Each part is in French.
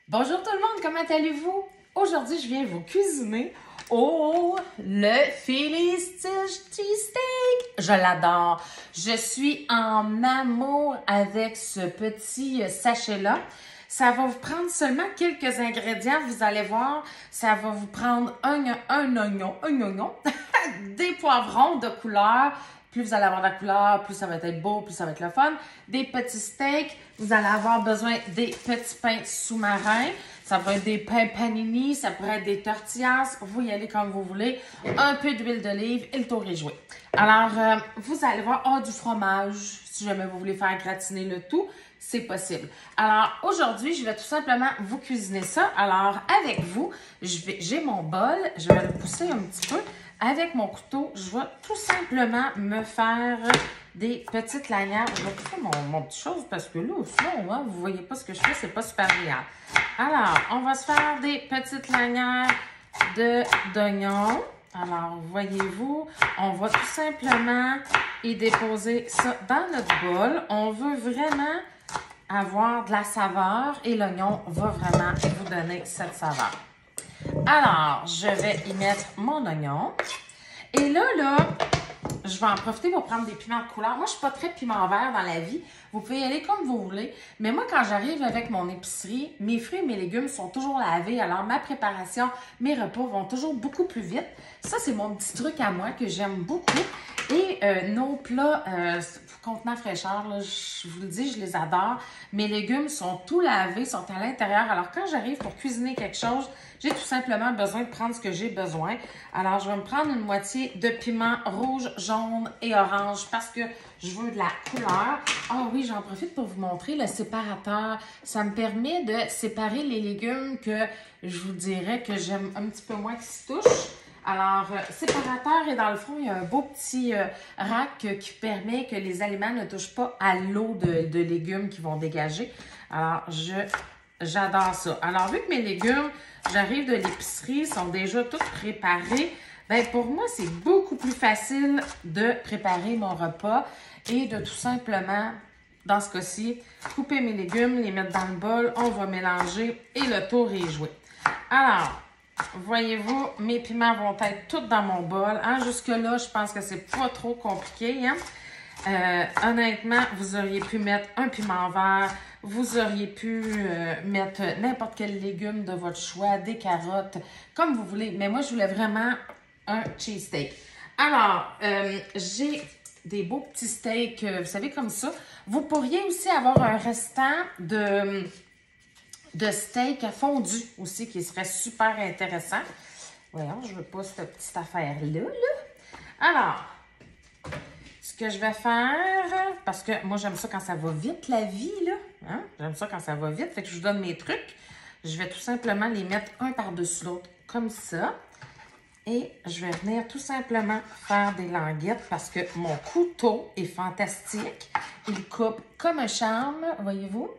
Bonjour tout le monde, comment allez-vous? Aujourd'hui, je viens vous cuisiner le Philly Cheesesteak. Je l'adore. Je suis en amour avec ce petit sachet-là. Ça va vous prendre seulement quelques ingrédients. Vous allez voir, ça va vous prendre un oignon, des poivrons de couleur. Plus vous allez avoir de la couleur, plus ça va être beau, plus ça va être le fun. Des petits steaks. Vous allez avoir besoin des petits pains sous-marins. Ça peut être des pains panini, ça pourrait être des tortillas. Vous y allez comme vous voulez. Un peu d'huile d'olive et le tour est joué. Alors, vous allez voir, du fromage, si jamais vous voulez faire gratiner le tout, c'est possible. Alors, aujourd'hui, je vais tout simplement vous cuisiner ça. Alors, avec vous, j'ai mon bol, je vais le pousser un petit peu. Avec mon couteau, je vais tout simplement me faire des petites lanières. Je vais faire mon petit chose parce que là, au fond, hein, vous voyez pas ce que je fais, c'est pas super brillant. Alors, on va se faire des petites lanières d'oignons. Alors, voyez-vous, on va tout simplement y déposer ça dans notre bol. On veut vraiment avoir de la saveur et l'oignon va vraiment vous donner cette saveur. Alors, je vais y mettre mon oignon. Et là, je vais en profiter pour prendre des piments de couleur. Moi, je ne suis pas très piment vert dans la vie. Vous pouvez y aller comme vous voulez. Mais moi, quand j'arrive avec mon épicerie, mes fruits et mes légumes sont toujours lavés. Alors, ma préparation, mes repas vont toujours beaucoup plus vite. Ça, c'est mon petit truc à moi que j'aime beaucoup. Et nos plats contenant fraîcheur, là, je vous le dis, je les adore. Mes légumes sont tout lavés, sont à l'intérieur. Alors, quand j'arrive pour cuisiner quelque chose, j'ai tout simplement besoin de prendre ce que j'ai besoin. Alors, je vais me prendre une moitié de piment rouge, jaune et orange parce que je veux de la couleur. Ah oui, j'en profite pour vous montrer le séparateur. Ça me permet de séparer les légumes que je vous dirais que j'aime un petit peu moins qui se touchent. Alors, séparateur et dans le fond, il y a un beau petit rack qui permet que les aliments ne touchent pas à l'eau de légumes qui vont dégager. Alors, j'adore ça. Alors, vu que mes légumes, j'arrive de l'épicerie, sont déjà tous préparés, bien pour moi, c'est beaucoup plus facile de préparer mon repas et de tout simplement, dans ce cas-ci, couper mes légumes, les mettre dans le bol, on va mélanger et le tour est joué. Alors, voyez-vous, mes piments vont être tous dans mon bol. Hein? Jusque-là, je pense que c'est pas trop compliqué. Hein? Honnêtement, vous auriez pu mettre un piment vert. Vous auriez pu mettre n'importe quel légume de votre choix, des carottes, comme vous voulez. Mais moi, je voulais vraiment un cheesesteak. Alors, j'ai des beaux petits steaks, vous savez, comme ça. Vous pourriez aussi avoir un restant de steak fondu aussi, qui serait super intéressant. Voyons, je veux pas cette petite affaire-là. Alors, ce que je vais faire, parce que moi, j'aime ça quand ça va vite, la vie, là. Hein? J'aime ça quand ça va vite, fait que je vous donne mes trucs. Je vais tout simplement les mettre un par-dessus l'autre, comme ça. Et je vais venir tout simplement faire des languettes parce que mon couteau est fantastique. Il coupe comme un charme, voyez-vous.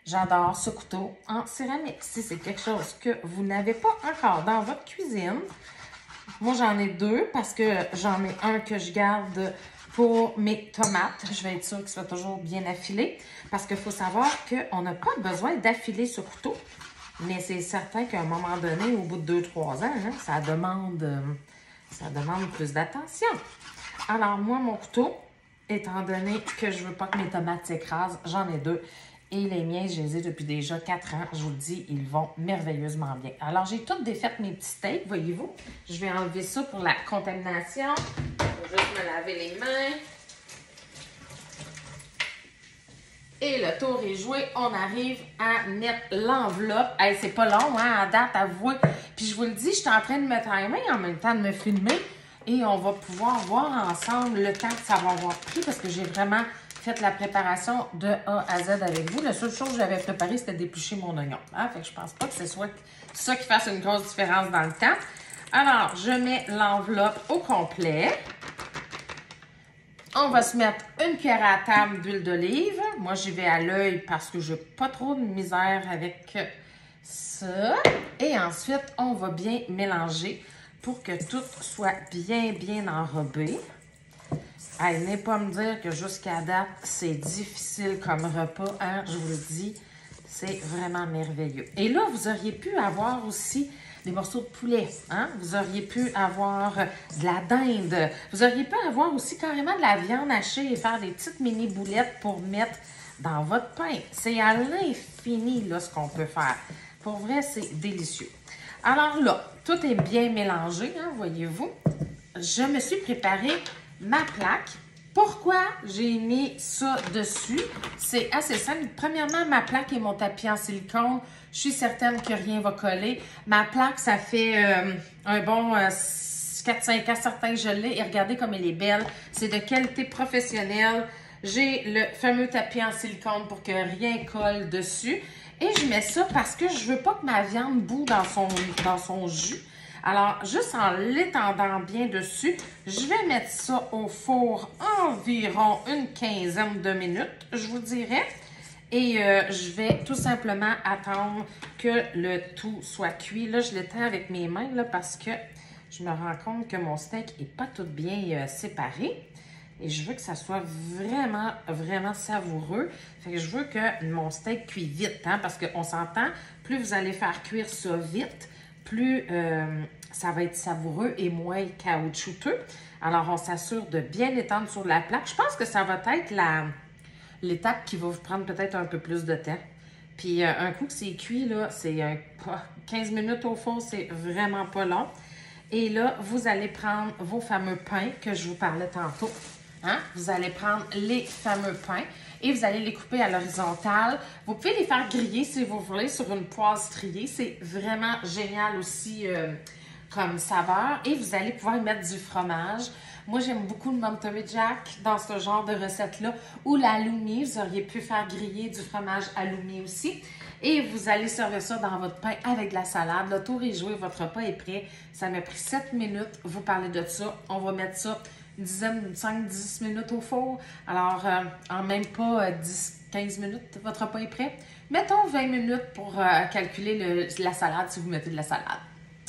J'adore ce couteau en céramique. Si c'est quelque chose que vous n'avez pas encore dans votre cuisine, moi j'en ai deux parce que j'en ai un que je garde pour mes tomates. Je vais être sûre qu'il soit toujours bien affilé parce qu'il faut savoir qu'on n'a pas besoin d'affiler ce couteau. Mais c'est certain qu'à un moment donné, au bout de 2-3 ans, hein, ça demande plus d'attention. Alors moi, mon couteau, étant donné que je ne veux pas que mes tomates s'écrasent, j'en ai deux. Et les miens, je les ai depuis déjà 4 ans. Je vous le dis, ils vont merveilleusement bien. Alors, j'ai toutes défait mes petits steaks, voyez-vous. Je vais enlever ça pour la contamination. Je vais juste me laver les mains. Et le tour est joué. On arrive à mettre l'enveloppe. Hey, c'est pas long, hein, à date, avouez. Puis je vous le dis, je suis en train de me timer en même temps de me filmer. Et on va pouvoir voir ensemble le temps que ça va avoir pris parce que j'ai vraiment fait la préparation de A à Z avec vous. La seule chose que j'avais préparée, c'était d'éplucher mon oignon. Hein? Fait que je pense pas que ce soit ça qui fasse une grosse différence dans le temps. Alors, je mets l'enveloppe au complet. On va se mettre une cuillère à table d'huile d'olive. Moi, j'y vais à l'œil parce que je n'ai pas trop de misère avec ça. Et ensuite, on va bien mélanger pour que tout soit bien enrobé. Allez pas me dire que jusqu'à date, c'est difficile comme repas, hein? Je vous le dis. C'est vraiment merveilleux. Et là, vous auriez pu avoir aussi des morceaux de poulet, hein? Vous auriez pu avoir de la dinde. Vous auriez pu avoir aussi carrément de la viande hachée et faire des petites mini boulettes pour mettre dans votre pain. C'est à l'infini, là, ce qu'on peut faire. Pour vrai, c'est délicieux. Alors là, tout est bien mélangé, hein, voyez-vous. Je me suis préparé ma plaque. Pourquoi j'ai mis ça dessus? C'est assez simple. Premièrement, ma plaque et mon tapis en silicone. Je suis certaine que rien ne va coller. Ma plaque, ça fait un bon 4-5 ans, certain que je l'ai. Et regardez comme elle est belle. C'est de qualité professionnelle. J'ai le fameux tapis en silicone pour que rien colle dessus. Et je mets ça parce que je veux pas que ma viande boue dans son jus. Alors, juste en l'étendant bien dessus, je vais mettre ça au four environ une quinzaine de minutes, je vous dirais. Et je vais tout simplement attendre que le tout soit cuit. Là, je l'éteins avec mes mains là, parce que je me rends compte que mon steak n'est pas tout bien séparé. Et je veux que ça soit vraiment, vraiment savoureux. Fait que je veux que mon steak cuise vite, hein, parce qu'on s'entend, plus vous allez faire cuire ça vite, plus ça va être savoureux et moins caoutchouteux. Alors, on s'assure de bien l'étendre sur la plaque. Je pense que ça va être l'étape qui va vous prendre peut-être un peu plus de temps. Puis, un coup que c'est cuit, là, c'est 15 minutes au four, c'est vraiment pas long. Et là, vous allez prendre vos fameux pains que je vous parlais tantôt. Hein? Vous allez prendre les fameux pains et vous allez les couper à l'horizontale. Vous pouvez les faire griller si vous voulez sur une poêle striée. C'est vraiment génial aussi comme saveur. Et vous allez pouvoir y mettre du fromage. Moi, j'aime beaucoup le Monterey Jack dans ce genre de recette-là. Ou l'halloumi. Vous auriez pu faire griller du fromage halloumi aussi. Et vous allez servir ça dans votre pain avec de la salade. Le tour est joué, votre repas est prêt. Ça m'a pris 7 minutes. Vous parlez de ça. On va mettre ça une dizaine, 5-10 minutes au four. Alors, en même pas 10-15 minutes, votre repas est prêt. Mettons 20 minutes pour calculer la salade si vous mettez de la salade.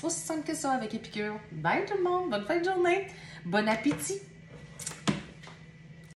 Aussi simple que ça avec Épicure. Bye tout le monde, bonne fin de journée, bon appétit!